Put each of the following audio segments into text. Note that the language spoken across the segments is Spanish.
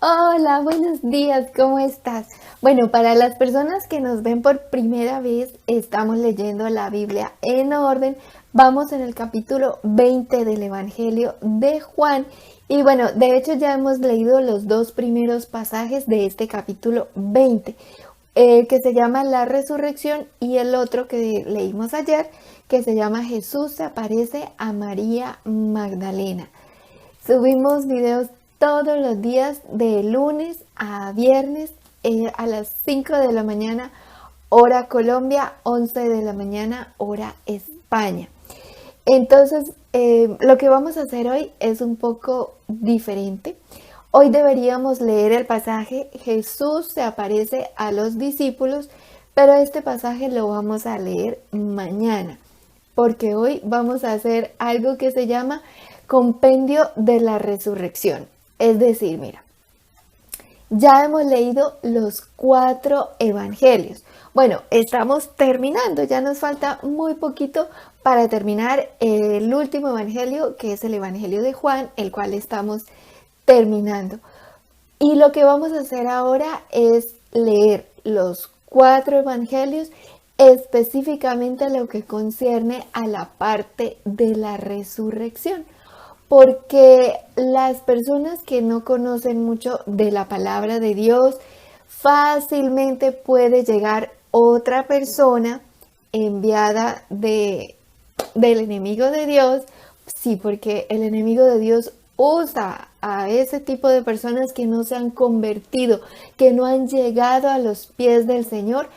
Hola, buenos días, ¿cómo estás? Bueno, para las personas que nos ven por primera vez, estamos leyendo la Biblia en orden. Vamos en el capítulo 20 del Evangelio de Juan. Y bueno, de hecho ya hemos leído los dos primeros pasajes de este capítulo 20, el que se llama la resurrección y el otro que leímos ayer, que se llama Jesús se aparece a María Magdalena. Subimos videos todos los días de lunes a viernes a las 5 de la mañana, hora Colombia, 11 de la mañana, hora España. Entonces, lo que vamos a hacer hoy es un poco diferente. Hoy deberíamos leer el pasaje Jesús se aparece a los discípulos, pero este pasaje lo vamos a leer mañana, porque hoy vamos a hacer algo que se llama compendio de la resurrección. Es decir, mira, ya hemos leído los 4 evangelios. Bueno, estamos terminando, ya nos falta muy poquito para terminar el último evangelio, que es el evangelio de Juan, el cual estamos terminando. Y lo que vamos a hacer ahora es leer los 4 evangelios, específicamente lo que concierne a la parte de la resurrección. Porque las personas que no conocen mucho de la palabra de Dios, fácilmente puede llegar otra persona enviada del enemigo de Dios. Sí, porque el enemigo de Dios usa a ese tipo de personas que no se han convertido, que no han llegado a los pies del Señor.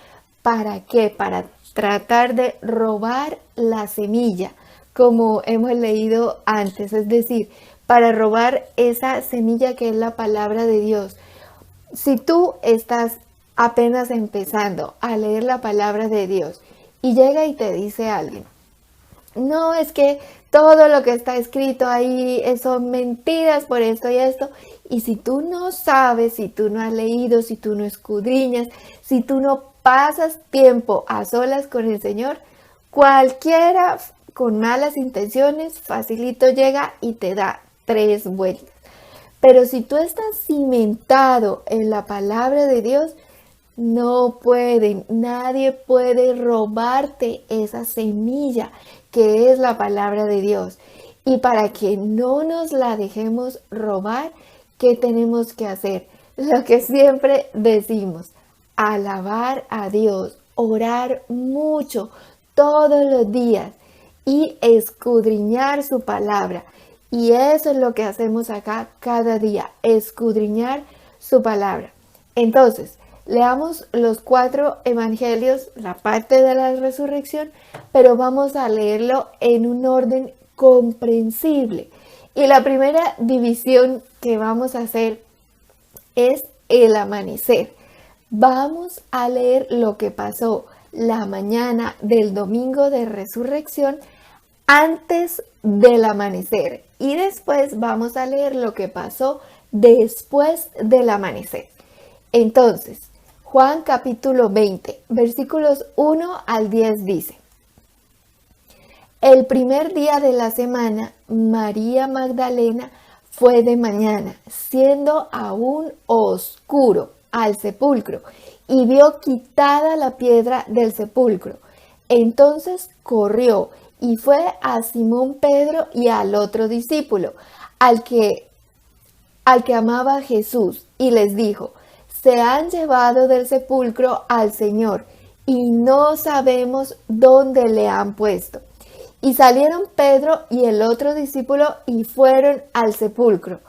¿Para qué? Para tratar de robar la semilla, como hemos leído antes, es decir, para robar esa semilla que es la palabra de Dios. Si tú estás apenas empezando a leer la palabra de Dios y llega y te dice alguien, no, es que todo lo que está escrito ahí son mentiras por esto y esto. Y si tú no sabes, si tú no has leído, si tú no escudriñas, si tú no pasas tiempo a solas con el Señor, cualquiera con malas intenciones facilito llega y te da 3 vueltas. Pero si tú estás cimentado en la palabra de Dios, nadie puede robarte esa semilla que es la palabra de Dios. Y para que no nos la dejemos robar, ¿qué tenemos que hacer? Lo que siempre decimos, alabar a Dios, orar mucho todos los días y escudriñar su palabra. Y eso es lo que hacemos acá cada día, escudriñar su palabra. Entonces, leamos los 4 evangelios, la parte de la resurrección, pero vamos a leerlo en un orden comprensible. Y la primera división que vamos a hacer es el amanecer. Vamos a leer lo que pasó la mañana del domingo de resurrección antes del amanecer. Y después vamos a leer lo que pasó después del amanecer. Entonces, Juan capítulo 20, versículos 1 al 10 dice: el primer día de la semana, María Magdalena fue de mañana, siendo aún oscuro, al sepulcro, y vio quitada la piedra del sepulcro. Entonces corrió y fue a Simón Pedro y al otro discípulo, al que amaba a Jesús, y les dijo: se han llevado del sepulcro al Señor, y no sabemos dónde le han puesto. Y salieron Pedro y el otro discípulo y fueron al sepulcro.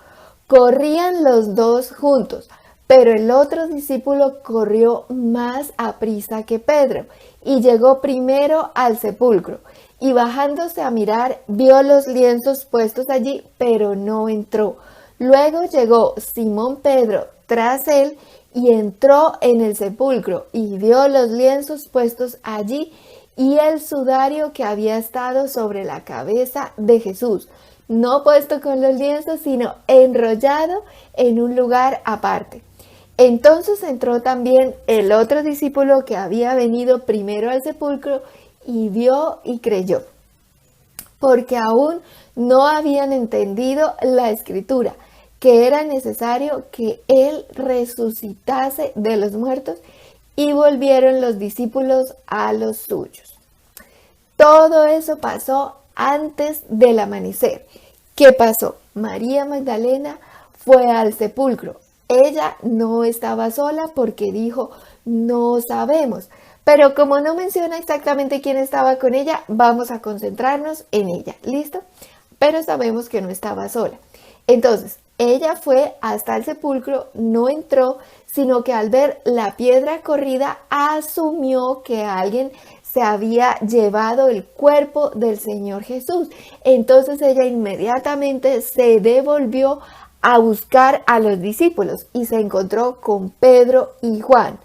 Corrían los dos juntos, pero el otro discípulo corrió más aprisa que Pedro y llegó primero al sepulcro. Y bajándose a mirar, vio los lienzos puestos allí, pero no entró. Luego llegó Simón Pedro tras él y entró en el sepulcro y vio los lienzos puestos allí y el sudario que había estado sobre la cabeza de Jesús, no puesto con los lienzos, sino enrollado en un lugar aparte. Entonces entró también el otro discípulo que había venido primero al sepulcro y vio y creyó, porque aún no habían entendido la escritura, que era necesario que él resucitase de los muertos, y volvieron los discípulos a los suyos. Todo eso pasó antes del amanecer. ¿Qué pasó? María Magdalena fue al sepulcro. Ella no estaba sola porque dijo, no sabemos. Pero como no menciona exactamente quién estaba con ella, vamos a concentrarnos en ella. ¿Listo? Pero sabemos que no estaba sola. Entonces, ella fue hasta el sepulcro, no entró, sino que al ver la piedra corrida, asumió que alguien se había llevado el cuerpo del Señor Jesús. Entonces ella inmediatamente se devolvió a buscar a los discípulos y se encontró con Pedro y Juan.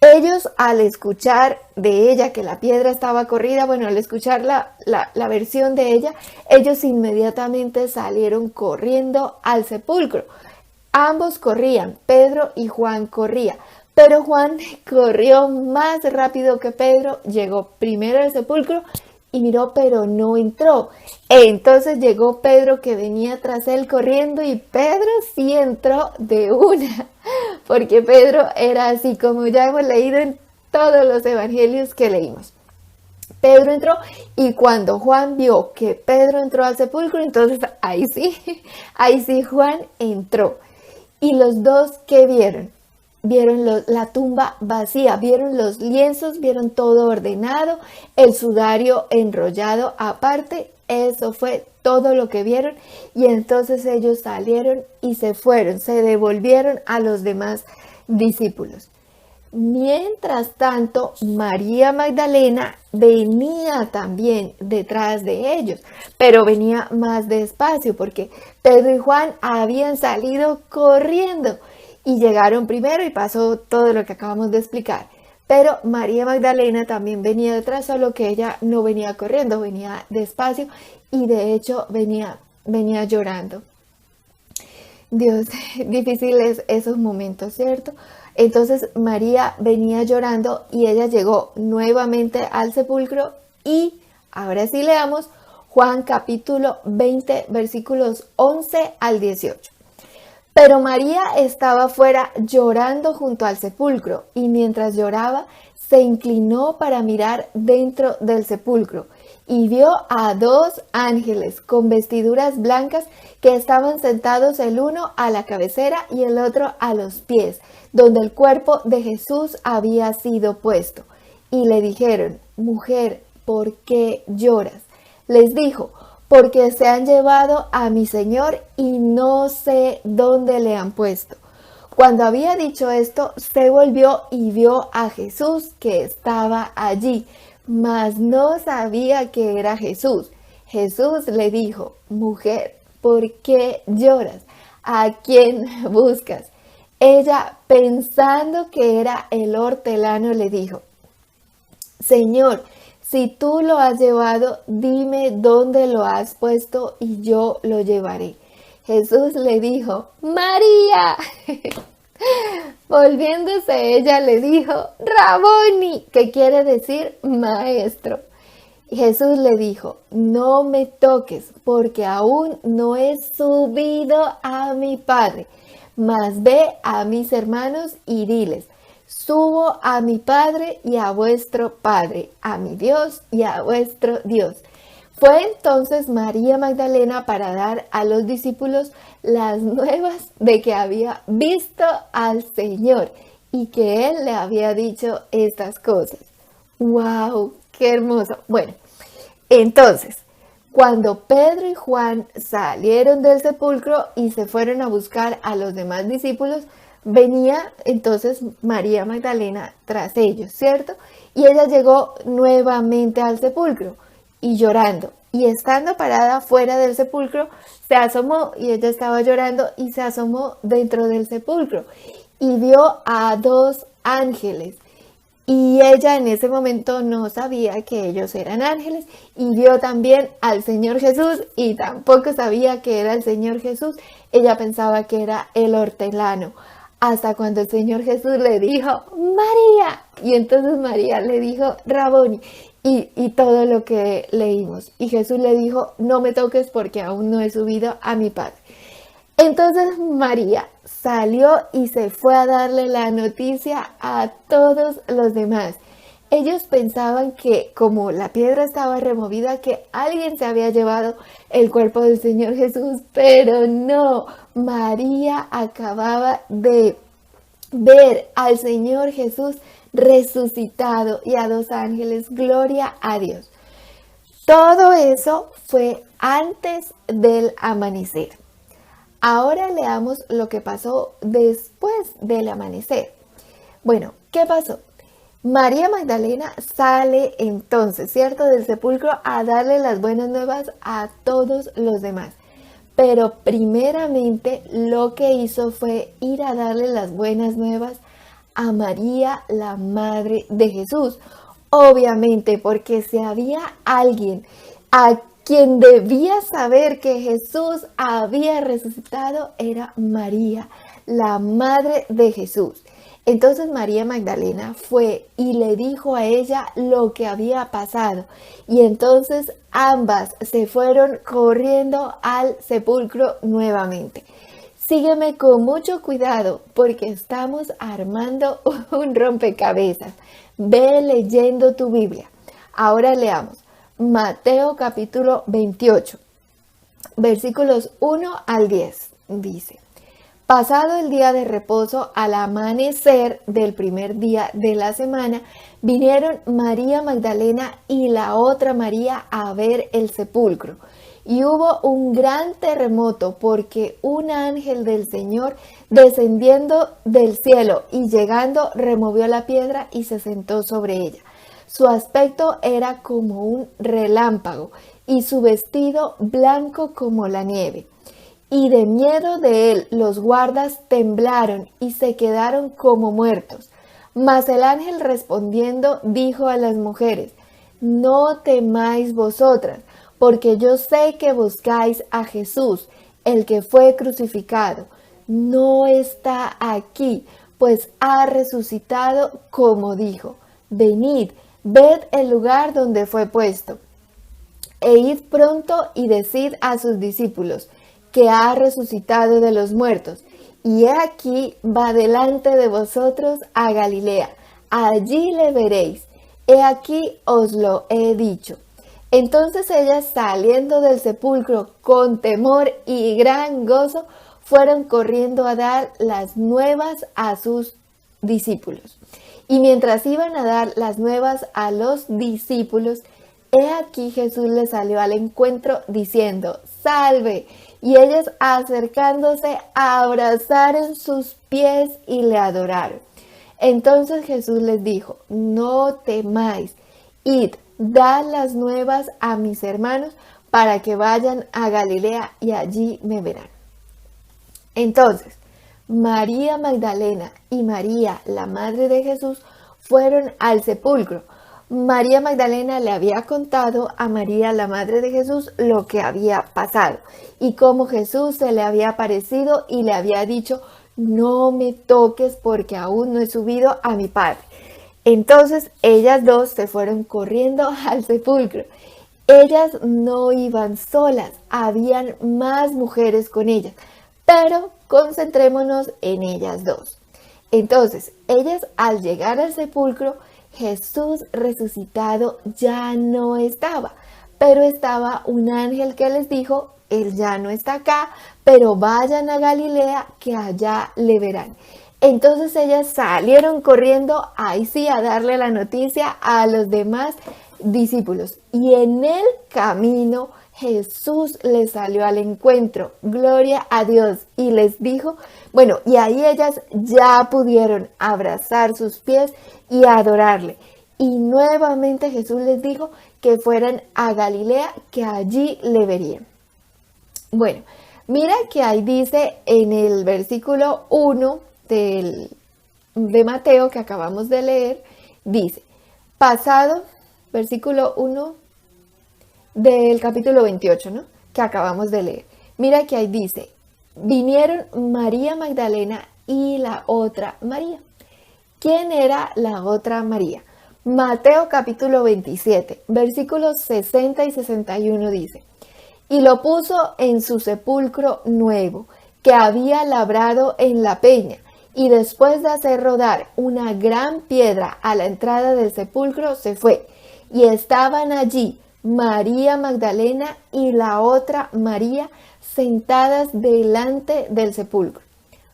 Ellos, al escuchar de ella que la piedra estaba corrida, bueno, al escuchar la versión de ella, ellos inmediatamente salieron corriendo al sepulcro. Ambos corrían, Pedro y Juan corrían, pero Juan corrió más rápido que Pedro, llegó primero al sepulcro y miró, pero no entró. Entonces llegó Pedro, que venía tras él corriendo, y Pedro sí entró de una, porque Pedro era así, como ya hemos leído en todos los evangelios que leímos. Pedro entró, y cuando Juan vio que Pedro entró al sepulcro, entonces ahí sí Juan entró. Y los dos, ¿qué vieron? Vieron la tumba vacía, vieron los lienzos, vieron todo ordenado, el sudario enrollado aparte. Eso fue todo lo que vieron, y entonces ellos salieron y se fueron, se devolvieron a los demás discípulos. Mientras tanto, María Magdalena venía también detrás de ellos, pero venía más despacio porque Pedro y Juan habían salido corriendo y llegaron primero, y pasó todo lo que acabamos de explicar. Pero María Magdalena también venía detrás, solo que ella no venía corriendo, venía despacio, y de hecho venía llorando. Dios, difíciles esos momentos, ¿cierto? Entonces María venía llorando y ella llegó nuevamente al sepulcro, y ahora sí leamos Juan capítulo 20, versículos 11 al 18. Pero María estaba fuera llorando junto al sepulcro, y mientras lloraba se inclinó para mirar dentro del sepulcro, y vio a dos ángeles con vestiduras blancas que estaban sentados, el uno a la cabecera y el otro a los pies, donde el cuerpo de Jesús había sido puesto. Y le dijeron, mujer, ¿por qué lloras? Les dijo, porque se han llevado a mi Señor y no sé dónde le han puesto. Cuando había dicho esto, se volvió y vio a Jesús, que estaba allí, mas no sabía que era Jesús. Jesús le dijo, mujer, ¿por qué lloras? ¿A quién buscas? Ella, pensando que era el hortelano, le dijo, Señor, si tú lo has llevado, dime dónde lo has puesto y yo lo llevaré. Jesús le dijo, María. Volviéndose ella le dijo, Raboni, que quiere decir maestro. Y Jesús le dijo, no me toques, porque aún no he subido a mi Padre, mas ve a mis hermanos y diles, subo a mi Padre y a vuestro Padre, a mi Dios y a vuestro Dios. Fue entonces María Magdalena para dar a los discípulos las nuevas de que había visto al Señor y que Él le había dicho estas cosas. ¡Wow! ¡Qué hermoso! Bueno, entonces, cuando Pedro y Juan salieron del sepulcro y se fueron a buscar a los demás discípulos, venía entonces María Magdalena tras ellos, ¿cierto? Y ella llegó nuevamente al sepulcro y llorando. Y estando parada fuera del sepulcro, se asomó, y ella estaba llorando y se asomó dentro del sepulcro y vio a dos ángeles. Y ella en ese momento no sabía que ellos eran ángeles, y vio también al Señor Jesús y tampoco sabía que era el Señor Jesús. Ella pensaba que era el hortelano, hasta cuando el Señor Jesús le dijo, María, y entonces María le dijo, Raboni, y todo lo que leímos. Y Jesús le dijo, no me toques porque aún no he subido a mi Padre. Entonces María salió y se fue a darle la noticia a todos los demás. Ellos pensaban que como la piedra estaba removida, que alguien se había llevado el cuerpo del Señor Jesús, pero no, María acababa de ver al Señor Jesús resucitado y a dos ángeles. Gloria a Dios. Todo eso fue antes del amanecer. Ahora leamos lo que pasó después del amanecer. Bueno, ¿qué pasó? María Magdalena sale entonces, ¿cierto?, del sepulcro a darle las buenas nuevas a todos los demás. Pero primeramente lo que hizo fue ir a darle las buenas nuevas a María, la madre de Jesús. Obviamente, porque si había alguien a quien debía saber que Jesús había resucitado, era María, la madre de Jesús. Entonces María Magdalena fue y le dijo a ella lo que había pasado. Y entonces ambas se fueron corriendo al sepulcro nuevamente. Sígueme con mucho cuidado porque estamos armando un rompecabezas. Ve leyendo tu Biblia. Ahora leamos Mateo capítulo 28, versículos 1 al 10. Dice: pasado el día de reposo, al amanecer del primer día de la semana, vinieron María Magdalena y la otra María a ver el sepulcro. Y hubo un gran terremoto porque un ángel del Señor, descendiendo del cielo y llegando, removió la piedra y se sentó sobre ella. Su aspecto era como un relámpago y su vestido blanco como la nieve. Y de miedo de él los guardas temblaron y se quedaron como muertos. Mas el ángel respondiendo dijo a las mujeres: no temáis vosotras, porque yo sé que buscáis a Jesús, el que fue crucificado. No está aquí, pues ha resucitado como dijo. Venid, ved el lugar donde fue puesto. E id pronto y decid a sus discípulos que ha resucitado de los muertos. Y he aquí va delante de vosotros a Galilea. Allí le veréis. He aquí os lo he dicho. Entonces ellas, saliendo del sepulcro con temor y gran gozo, fueron corriendo a dar las nuevas a sus discípulos. Y mientras iban a dar las nuevas a los discípulos, he aquí Jesús les salió al encuentro diciendo: ¡salve! Y ellos, acercándose, abrazaron sus pies y le adoraron. Entonces Jesús les dijo: no temáis, id, dad las nuevas a mis hermanos para que vayan a Galilea y allí me verán. Entonces, María Magdalena y María, la madre de Jesús, fueron al sepulcro. María Magdalena le había contado a María, la madre de Jesús, lo que había pasado y cómo Jesús se le había aparecido y le había dicho: no me toques porque aún no he subido a mi Padre. Entonces ellas dos se fueron corriendo al sepulcro. Ellas no iban solas, habían más mujeres con ellas, pero concentrémonos en ellas dos. Entonces, ellas, al llegar al sepulcro, Jesús resucitado ya no estaba, pero estaba un ángel que les dijo: él ya no está acá, pero vayan a Galilea que allá le verán. Entonces ellas salieron corriendo, ahí sí, a darle la noticia a los demás discípulos. Y en el camino Jesús les salió al encuentro, gloria a Dios, y les dijo, bueno, y ahí ellas ya pudieron abrazar sus pies y adorarle. Y nuevamente Jesús les dijo que fueran a Galilea, que allí le verían. Bueno, mira que ahí dice en el versículo 1 de Mateo que acabamos de leer, dice, pasado, versículo 1 del capítulo 28, ¿no?, que acabamos de leer. Mira que ahí dice, vinieron María Magdalena y la otra María. ¿Quién era la otra María? Mateo capítulo 27, versículos 60 y 61 dice, y lo puso en su sepulcro nuevo, que había labrado en la peña, y después de hacer rodar una gran piedra a la entrada del sepulcro, se fue. Y estaban allí María Magdalena y la otra María sentadas delante del sepulcro.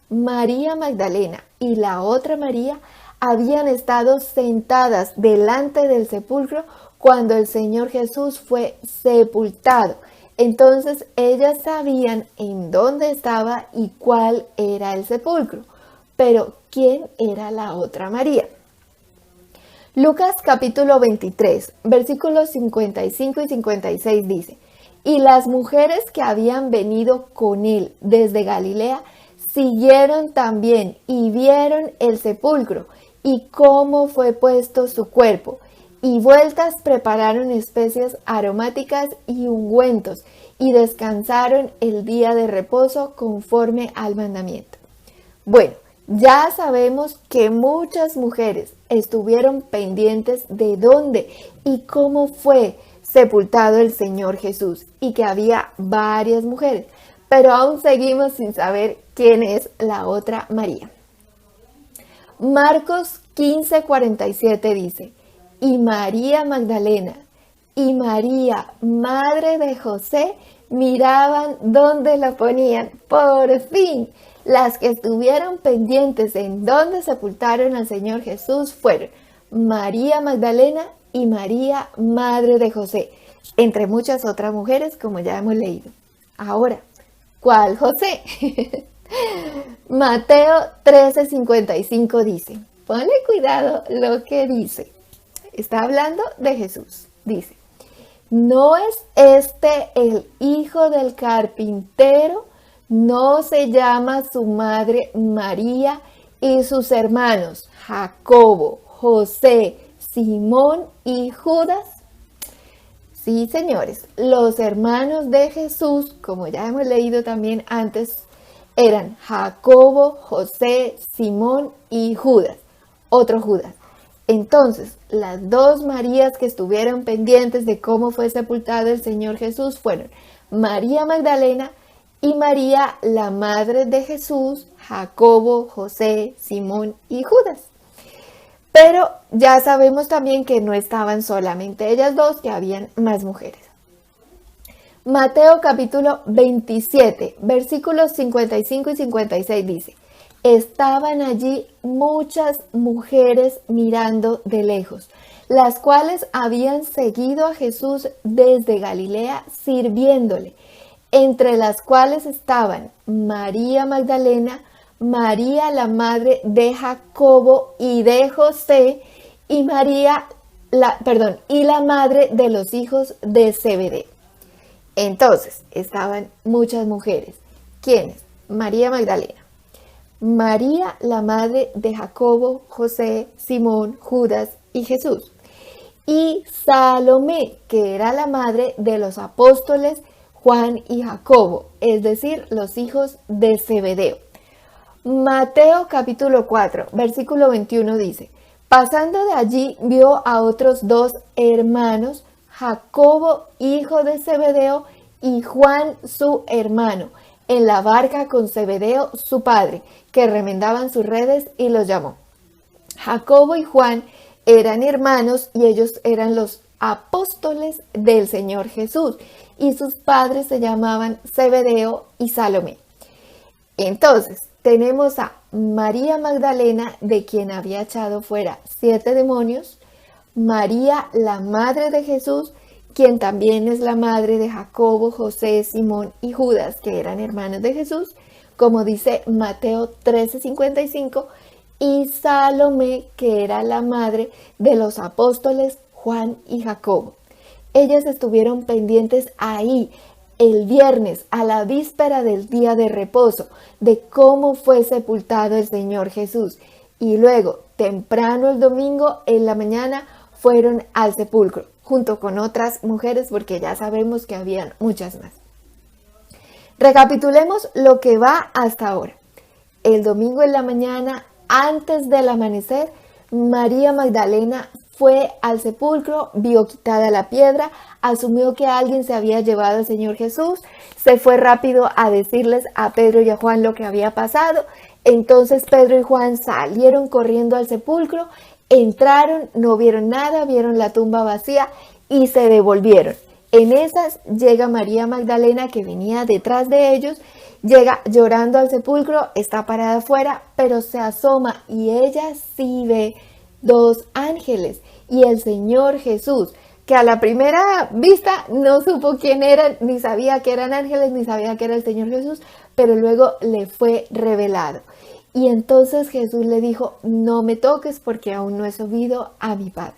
María Magdalena y la otra María habían estado sentadas delante del sepulcro cuando el Señor Jesús fue sepultado. Entonces ellas sabían en dónde estaba y cuál era el sepulcro. Pero ¿quién era la otra María? Lucas capítulo 23, versículos 55 y 56 dice: Y las mujeres que habían venido con él desde Galilea siguieron también y vieron el sepulcro y cómo fue puesto su cuerpo, y vueltas prepararon especias aromáticas y ungüentos, y descansaron el día de reposo conforme al mandamiento. Bueno, ya sabemos que muchas mujeres estuvieron pendientes de dónde y cómo fue sepultado el Señor Jesús, y que había varias mujeres, pero aún seguimos sin saber quién es la otra María. Marcos 15:47 dice: Y María Magdalena y María, madre de José, miraban dónde lo ponían. Por fin, las que estuvieron pendientes en dónde sepultaron al Señor Jesús fueron María Magdalena y María, madre de José, entre muchas otras mujeres, como ya hemos leído. Ahora, ¿cuál José? Mateo 13:55 dice, ponle cuidado lo que dice. Está hablando de Jesús. Dice: ¿No es este el hijo del carpintero? ¿No se llama su madre María y sus hermanos Jacobo, José, Simón y Judas? Sí, señores, los hermanos de Jesús, como ya hemos leído también antes, eran Jacobo, José, Simón y Judas, otro Judas. Entonces, las dos Marías que estuvieron pendientes de cómo fue sepultado el Señor Jesús fueron María Magdalena y María, la madre de Jesús, Jacobo, José, Simón y Judas. Pero ya sabemos también que no estaban solamente ellas dos, que habían más mujeres. Mateo capítulo 27, versículos 55 y 56 dice: Estaban allí muchas mujeres mirando de lejos, las cuales habían seguido a Jesús desde Galilea sirviéndole, entre las cuales estaban María Magdalena, María la madre de Jacobo y de José, y la madre de los hijos de Zebedeo. Entonces, estaban muchas mujeres. ¿Quiénes? María Magdalena, María la madre de Jacobo, José, Simón, Judas y Jesús, y Salomé, que era la madre de los apóstoles Juan y Jacobo, es decir, los hijos de Zebedeo. Mateo capítulo 4, versículo 21 dice: Pasando de allí vio a otros dos hermanos, Jacobo, hijo de Zebedeo, y Juan, su hermano, en la barca con Zebedeo, su padre, que remendaban sus redes, y los llamó. Jacobo y Juan eran hermanos y ellos eran los apóstoles del Señor Jesús, y sus padres se llamaban Zebedeo y Salomé. Entonces, tenemos a María Magdalena, de quien había echado fuera 7 demonios, María, la madre de Jesús, quien también es la madre de Jacobo, José, Simón y Judas, que eran hermanos de Jesús, como dice Mateo 13:55, y Salomé, que era la madre de los apóstoles Juan y Jacobo. Ellas estuvieron pendientes ahí el viernes, a la víspera del día de reposo, de cómo fue sepultado el Señor Jesús. Y luego, temprano el domingo, en la mañana, fueron al sepulcro, junto con otras mujeres, porque ya sabemos que habían muchas más. Recapitulemos lo que va hasta ahora. El domingo en la mañana, antes del amanecer, María Magdalena fue al sepulcro, vio quitada la piedra, asumió que alguien se había llevado al Señor Jesús, se fue rápido a decirles a Pedro y a Juan lo que había pasado. Entonces Pedro y Juan salieron corriendo al sepulcro, entraron, no vieron nada, vieron la tumba vacía y se devolvieron. En esas llega María Magdalena, que venía detrás de ellos, llega llorando al sepulcro, está parada afuera, pero se asoma y ella sí ve 2 ángeles y el Señor Jesús, que a la primera vista no supo quién eran, ni sabía que eran ángeles, ni sabía que era el Señor Jesús, pero luego le fue revelado. Y entonces Jesús le dijo: no me toques porque aún no he subido a mi Padre.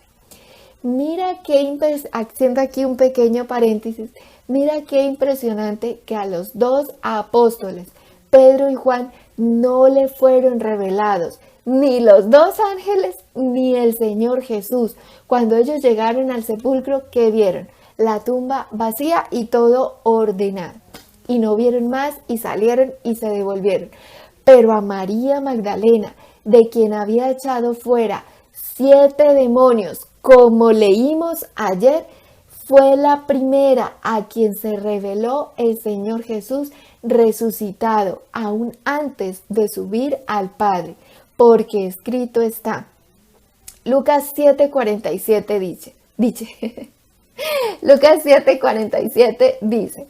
Mira qué haciendo aquí un pequeño paréntesis, mira qué impresionante que a los 2 apóstoles, Pedro y Juan, no le fueron revelados ni los 2 ángeles ni el Señor Jesús. Cuando ellos llegaron al sepulcro, ¿qué vieron? La tumba vacía y todo ordenado. Y no vieron más y salieron y se devolvieron. Pero a María Magdalena, de quien había echado fuera 7 demonios, como leímos ayer, fue la primera a quien se reveló el Señor Jesús resucitado, aún antes de subir al Padre, porque escrito está. Lucas 7:47 dice Lucas 7:47 dice: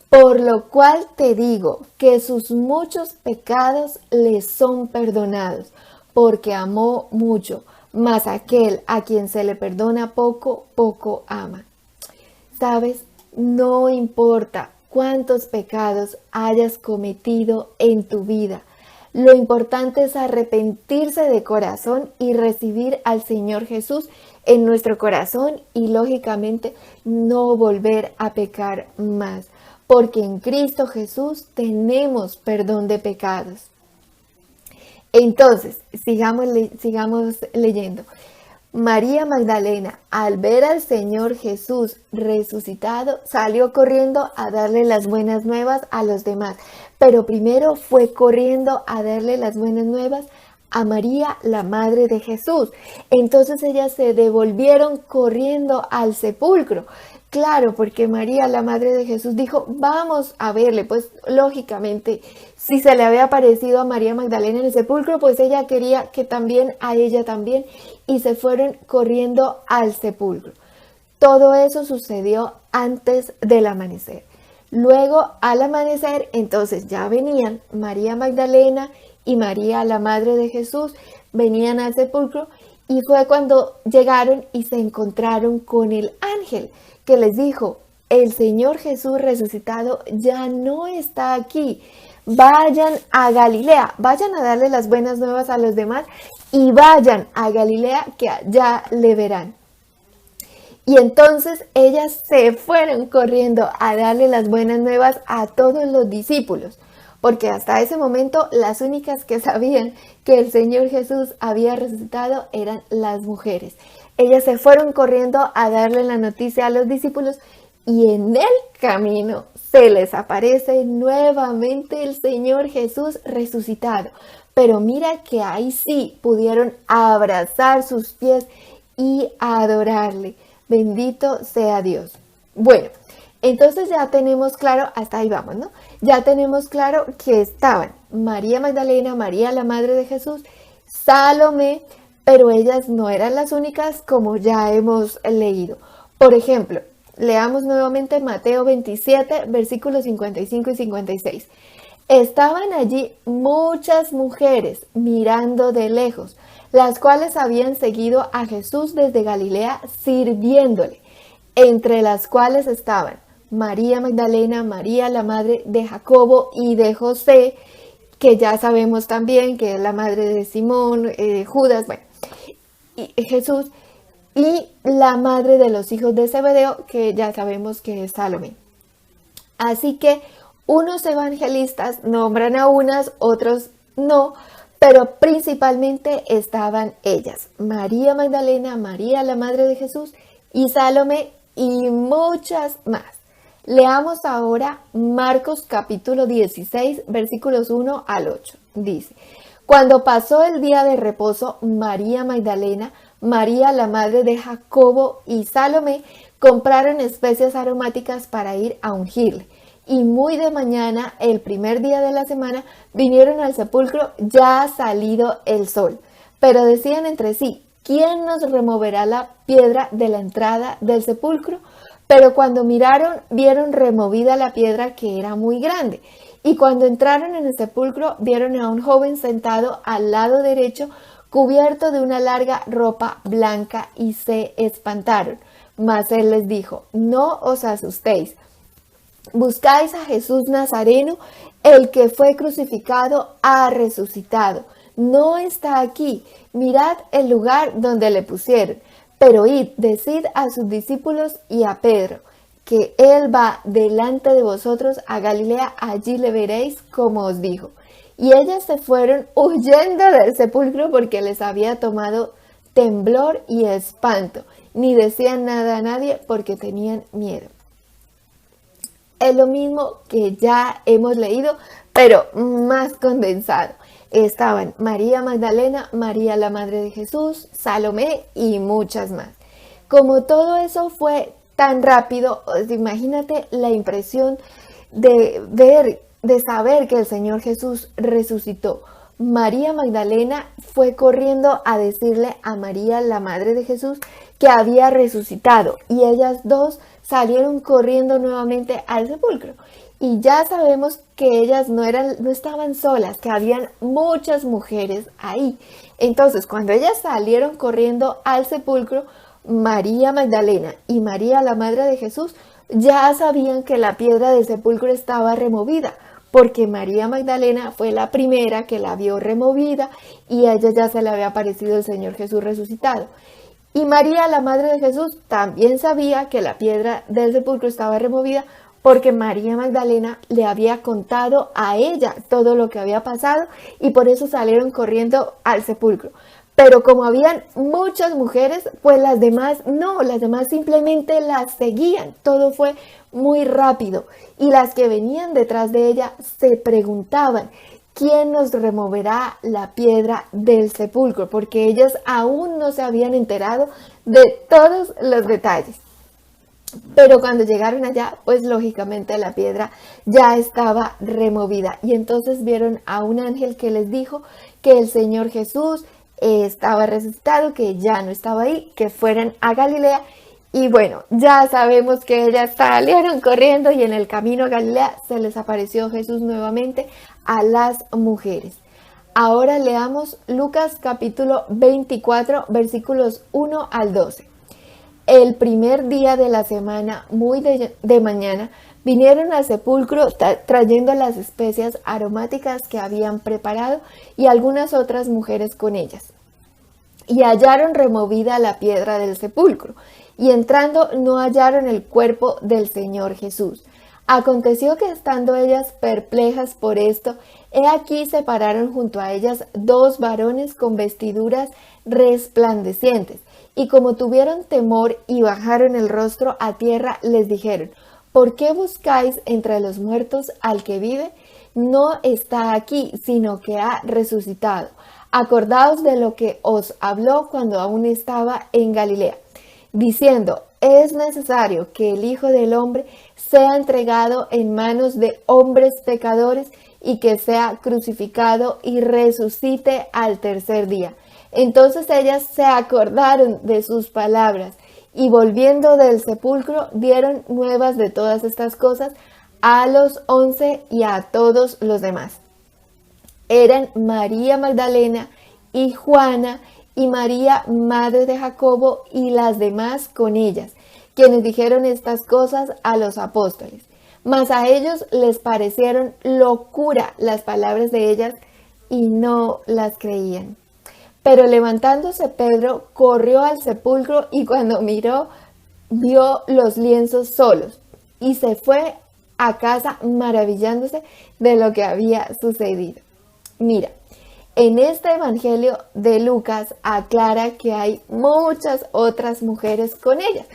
por lo cual te digo que sus muchos pecados le son perdonados, porque amó mucho, mas aquel a quien se le perdona poco, poco ama. ¿Sabes? No importa cuántos pecados hayas cometido en tu vida. Lo importante es arrepentirse de corazón y recibir al Señor Jesús en nuestro corazón y lógicamente no volver a pecar más, porque en Cristo Jesús tenemos perdón de pecados. Entonces, sigamos leyendo. María Magdalena, al ver al Señor Jesús resucitado, salió corriendo a darle las buenas nuevas a los demás. Pero primero fue corriendo a darle las buenas nuevas a María, la madre de Jesús. Entonces ellas se devolvieron corriendo al sepulcro. Claro, porque María, la madre de Jesús, dijo: vamos a verle. Pues lógicamente, si se le había aparecido a María Magdalena en el sepulcro, pues ella quería que también a ella también, y se fueron corriendo al sepulcro. Todo eso sucedió antes del amanecer. Luego, al amanecer, entonces ya venían María Magdalena y María, la madre de Jesús, venían al sepulcro, y fue cuando llegaron y se encontraron con el ángel que les dijo: el Señor Jesús resucitado ya no está aquí. Vayan a Galilea, vayan a darle las buenas nuevas a los demás y vayan a Galilea, que allá le verán. Y entonces ellas se fueron corriendo a darle las buenas nuevas a todos los discípulos, porque hasta ese momento las únicas que sabían que el Señor Jesús había resucitado eran las mujeres. Ellas se fueron corriendo a darle la noticia a los discípulos, y en el camino se les aparece nuevamente el Señor Jesús resucitado. Pero mira que ahí sí pudieron abrazar sus pies y adorarle. Bendito sea Dios. Bueno, entonces ya tenemos claro, hasta ahí vamos, ¿no? Ya tenemos claro que estaban María Magdalena, María la madre de Jesús, Salomé, pero ellas no eran las únicas, como ya hemos leído. Por ejemplo, leamos nuevamente Mateo 27, versículos 55 y 56. Estaban allí muchas mujeres mirando de lejos, las cuales habían seguido a Jesús desde Galilea sirviéndole, entre las cuales estaban María Magdalena, María la madre de Jacobo y de José, que ya sabemos también que es la madre de Simón, Judas, bueno, y Jesús, y la madre de los hijos de Zebedeo, que ya sabemos que es Salomé. Así que unos evangelistas nombran a unas, otros no, pero principalmente estaban ellas, María Magdalena, María la madre de Jesús y Salomé, y muchas más. Leamos ahora Marcos capítulo 16, versículos 1 al 8. Dice: cuando pasó el día de reposo, María Magdalena María, la madre de Jacobo, y Salomé compraron especias aromáticas para ir a ungirle. Y muy de mañana, el primer día de la semana, vinieron al sepulcro ya salido el sol. Pero decían entre sí: ¿quién nos removerá la piedra de la entrada del sepulcro? Pero cuando miraron, vieron removida la piedra, que era muy grande. Y cuando entraron en el sepulcro, vieron a un joven sentado al lado derecho, cubierto de una larga ropa blanca, y se espantaron. Mas él les dijo: no os asustéis. Buscáis a Jesús Nazareno, el que fue crucificado ha resucitado. No está aquí. Mirad el lugar donde le pusieron. Pero id, decid a sus discípulos y a Pedro, que él va delante de vosotros a Galilea, allí le veréis como os dijo. Y ellas se fueron huyendo del sepulcro, porque les había tomado temblor y espanto. Ni decían nada a nadie, porque tenían miedo. Es lo mismo que ya hemos leído, pero más condensado. Estaban María Magdalena, María la madre de Jesús, Salomé y muchas más. Como todo eso fue tan rápido, imagínate la impresión de ver, de saber que el Señor Jesús resucitó. María Magdalena fue corriendo a decirle a María, la madre de Jesús, que había resucitado, y ellas dos salieron corriendo nuevamente al sepulcro. Y ya sabemos que ellas no estaban solas, que habían muchas mujeres ahí. Entonces, cuando ellas salieron corriendo al sepulcro, María Magdalena y María, la madre de Jesús, ya sabían que la piedra del sepulcro estaba removida, porque María Magdalena fue la primera que la vio removida, y a ella ya se le había aparecido el Señor Jesús resucitado. Y María, la madre de Jesús, también sabía que la piedra del sepulcro estaba removida, porque María Magdalena le había contado a ella todo lo que había pasado, y por eso salieron corriendo al sepulcro. Pero como habían muchas mujeres, pues las demás no, las demás simplemente las seguían. Todo fue muy rápido, y las que venían detrás de ella se preguntaban: ¿quién nos removerá la piedra del sepulcro? Porque ellas aún no se habían enterado de todos los detalles. Pero cuando llegaron allá, pues lógicamente la piedra ya estaba removida. Y entonces vieron a un ángel que les dijo que el Señor Jesús estaba resucitado, que ya no estaba ahí, que fueran a Galilea. Y bueno, ya sabemos que ellas salieron corriendo, y en el camino a Galilea se les apareció Jesús nuevamente a las mujeres. Ahora leamos Lucas capítulo 24, versículos 1 al 12. El primer día de la semana, muy de mañana, vinieron al sepulcro trayendo las especias aromáticas que habían preparado, y algunas otras mujeres con ellas. Y hallaron removida la piedra del sepulcro, y entrando no hallaron el cuerpo del Señor Jesús. Aconteció que, estando ellas perplejas por esto, he aquí se pararon junto a ellas dos varones con vestiduras resplandecientes, y como tuvieron temor y bajaron el rostro a tierra, les dijeron: ¿por qué buscáis entre los muertos al que vive? No está aquí, sino que ha resucitado. Acordaos de lo que os habló cuando aún estaba en Galilea, diciendo: es necesario que el Hijo del Hombre sea entregado en manos de hombres pecadores, y que sea crucificado y resucite al tercer día. Entonces ellas se acordaron de sus palabras, y volviendo del sepulcro dieron nuevas de todas estas cosas a los 11 y a todos los demás. Eran María Magdalena y Juana y María, madre de Jacobo, y las demás con ellas, quienes dijeron estas cosas a los apóstoles. Mas a ellos les parecieron locura las palabras de ellas, y no las creían. Pero levantándose Pedro, corrió al sepulcro, y cuando miró, vio los lienzos solos, y se fue a casa maravillándose de lo que había sucedido. Mira, en este evangelio de Lucas aclara que hay muchas otras mujeres con ellas,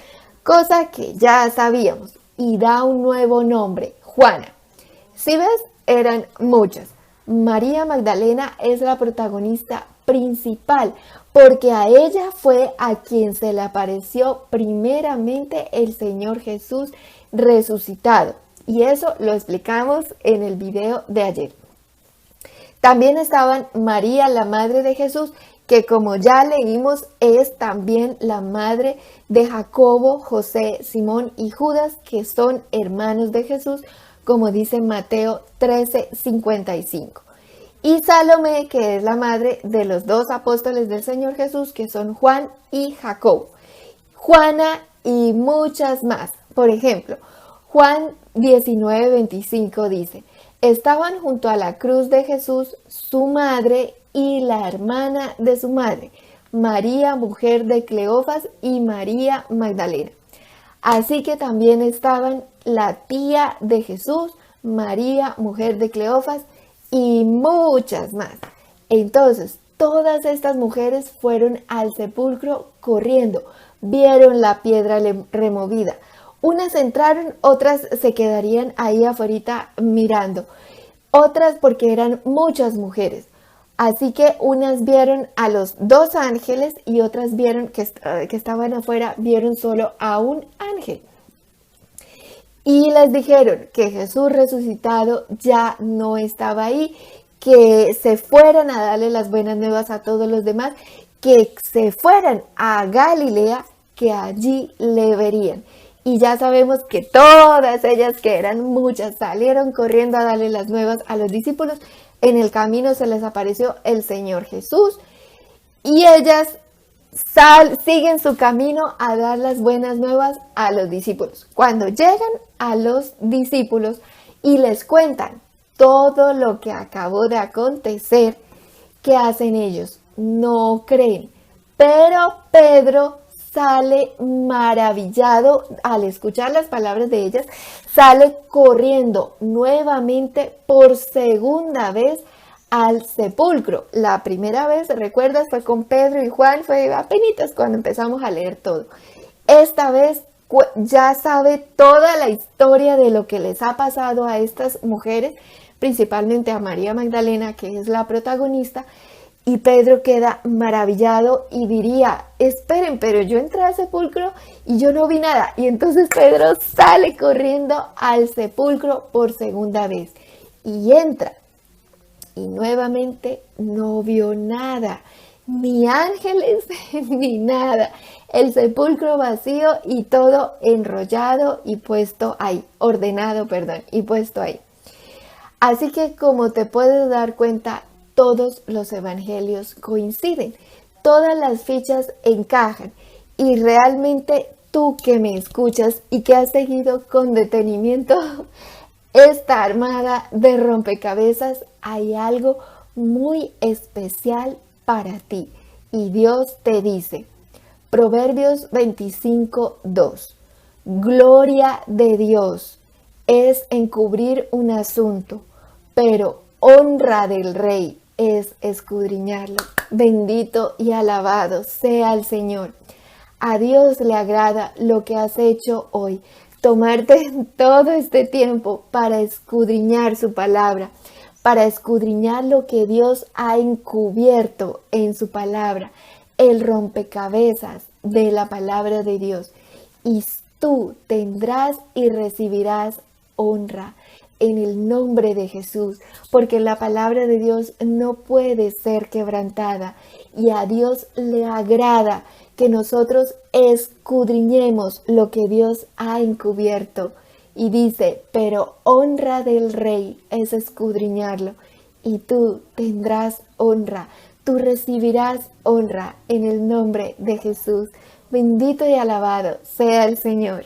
cosa que ya sabíamos, y da un nuevo nombre: Juana. Si ves, eran muchas. María Magdalena es la protagonista principal, porque a ella fue a quien se le apareció primeramente el Señor Jesús resucitado. Y eso lo explicamos en el video de ayer. También estaban María, la madre de Jesús, que como ya leímos es también la madre de Jacobo, José, Simón y Judas, que son hermanos de Jesús, como dice Mateo 13:55. Y Salomé, que es la madre de los dos apóstoles del Señor Jesús, que son Juan y Jacobo. Juana y muchas más. Por ejemplo, Juan 19:25 dice: estaban junto a la cruz de Jesús su madre y la hermana de su madre, María, mujer de Cleofas, y María Magdalena. Así que también estaban la tía de Jesús, María, mujer de Cleofas, y muchas más. Entonces, todas estas mujeres fueron al sepulcro corriendo, vieron la piedra removida. Unas entraron, otras se quedarían ahí afuera mirando, otras porque eran muchas mujeres. Así que unas vieron a los dos ángeles y otras vieron que estaban afuera, vieron solo a un ángel. Y les dijeron que Jesús resucitado ya no estaba ahí, que se fueran a darle las buenas nuevas a todos los demás, que se fueran a Galilea, que allí le verían. Y ya sabemos que todas ellas, que eran muchas, salieron corriendo a darle las nuevas a los discípulos. En el camino se les apareció el Señor Jesús y ellas siguen su camino a dar las buenas nuevas a los discípulos. Cuando llegan a los discípulos y les cuentan todo lo que acabó de acontecer, ¿qué hacen ellos? No creen. Pero Pedro sale maravillado al escuchar las palabras de ellas, sale corriendo nuevamente por segunda vez al sepulcro. La primera vez, ¿recuerdas? Fue con Pedro y Juan, fue apenitas cuando empezamos a leer todo. Esta vez ya sabe toda la historia de lo que les ha pasado a estas mujeres, principalmente a María Magdalena, que es la protagonista. Y Pedro queda maravillado y diría: esperen, pero yo entré al sepulcro y yo no vi nada. Y entonces Pedro sale corriendo al sepulcro por segunda vez y entra. Y nuevamente no vio nada, ni ángeles, ni nada. El sepulcro vacío y todo enrollado y puesto ahí, ordenado, y puesto ahí. Así que, como te puedes dar cuenta, todos los evangelios coinciden, todas las fichas encajan y realmente tú que me escuchas y que has seguido con detenimiento esta armada de rompecabezas, hay algo muy especial para ti y Dios te dice, Proverbios 25:2, gloria de Dios es encubrir un asunto, pero honra del rey es escudriñarlo. Bendito y alabado sea el Señor. A Dios le agrada lo que has hecho hoy. Tomarte todo este tiempo para escudriñar su palabra, para escudriñar lo que Dios ha encubierto en su palabra, el rompecabezas de la palabra de Dios. Y tú tendrás y recibirás honra en el nombre de Jesús, porque la palabra de Dios no puede ser quebrantada y a Dios le agrada que nosotros escudriñemos lo que Dios ha encubierto. Y dice, pero honra del rey es escudriñarlo y tú tendrás honra, tú recibirás honra en el nombre de Jesús. Bendito y alabado sea el Señor.